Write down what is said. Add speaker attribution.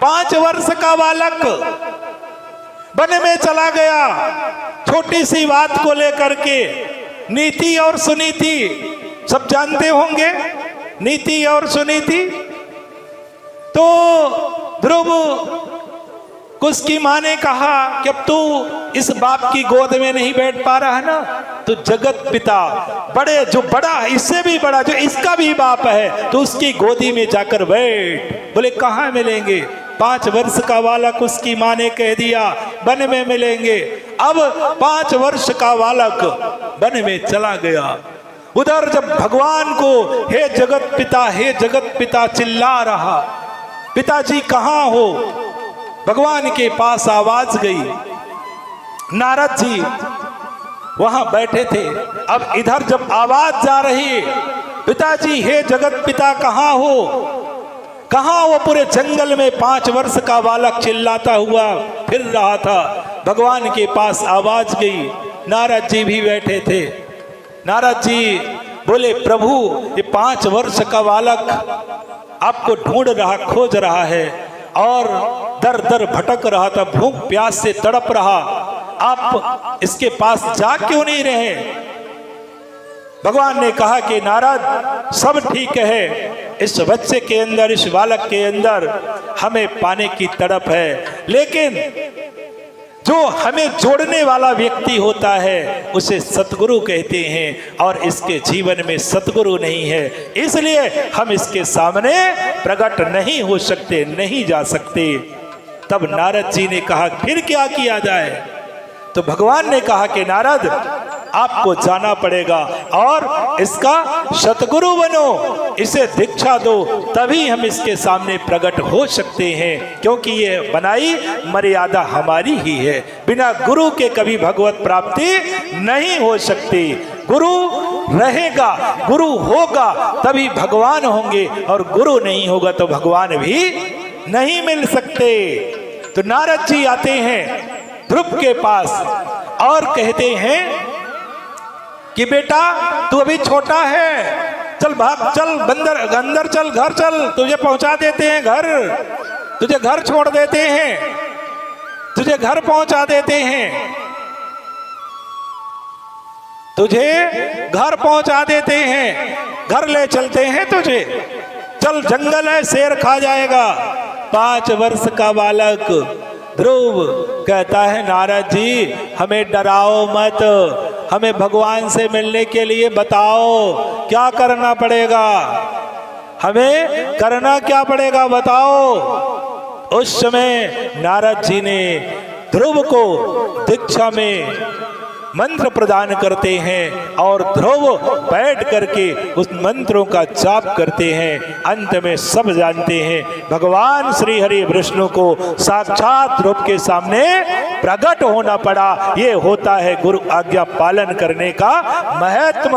Speaker 1: 5 वर्ष का बालक वन में चला गया छोटी सी बात को लेकर के। नीति और सुनीति सब जानते होंगे, नीति और सुनीति। तो ध्रुव को उसकी माँ ने कहा कि अब तू इस बाप की गोद में नहीं बैठ पा रहा है ना, तो जगत पिता बड़े, जो बड़ा इससे भी बड़ा, जो इसका भी बाप है, तो उसकी गोदी में जाकर बैठ। बोले कहाँ मिलेंगे? 5 वर्ष का बालक, उसकी माँ ने कह दिया वन में मिलेंगे। अब 5 वर्ष का बालक वन में चला गया। उधर जब भगवान को हे जगत पिता चिल्ला रहा, पिताजी कहाँ हो? भगवान के पास आवाज गई। नारद जी वहां बैठे थे। अब इधर जब आवाज जा रही, पिताजी हे जगत पिता कहाँ हो? कहाँ? वो पूरे जंगल में 5 वर्ष का बालक चिल्लाता हुआ फिर रहा था। भगवान के पास आवाज गई। नारद जी भी बैठे थे। नारद जी बोले प्रभु, ये 5 वर्ष का बालक आपको ढूंढ रहा, खोज रहा है और दर दर भटक रहा था, भूख प्यास से तड़प रहा। आप इसके पास जा क्यों नहीं रहे? भगवान ने कहा कि नारद सब ठीक है, इस बच्चे के अंदर, इस बालक के अंदर हमें पाने की तड़प है, लेकिन जो हमें जोड़ने वाला व्यक्ति होता है उसे सतगुरु कहते हैं, और इसके जीवन में सतगुरु नहीं है, इसलिए हम इसके सामने प्रकट नहीं हो सकते, नहीं जा सकते। तब नारद जी ने कहा फिर क्या किया जाए? तो भगवान ने कहा कि नारद आपको जाना पड़ेगा और इसका सतगुरु बनो, इसे दीक्षा दो, तभी हम इसके सामने प्रकट हो सकते हैं, क्योंकि ये बनाई मर्यादा हमारी ही है। बिना गुरु के कभी भगवत प्राप्ति नहीं हो सकती। गुरु रहेगा, गुरु होगा तभी भगवान होंगे, और गुरु नहीं होगा तो भगवान भी नहीं मिल सकते। तो नारद जी आते हैं ध्रुव के पास और कहते हैं कि बेटा तू अभी छोटा है, चल भाग, चल अंदर चल, घर चल, तुझे पहुंचा देते हैं घर, तुझे घर छोड़ देते हैं, तुझे घर पहुंचा देते हैं, तुझे घर पहुंचा देते हैं, घर ले चलते हैं तुझे, चल जंगल है, शेर खा जाएगा। 5 वर्ष का बालक ध्रुव कहता है नारद जी हमें डराओ मत, हमें भगवान से मिलने के लिए बताओ क्या करना पड़ेगा, हमें करना क्या पड़ेगा बताओ। उस समय नारद जी ने ध्रुव को दीक्षा में मंत्र प्रदान करते हैं और ध्रुव बैठ करके उस मंत्रों का जाप करते हैं। अंत में सब जानते हैं भगवान श्री हरि विष्णु को साक्षात ध्रुव के सामने प्रकट होना पड़ा। ये होता है गुरु आज्ञा पालन करने का महत्व।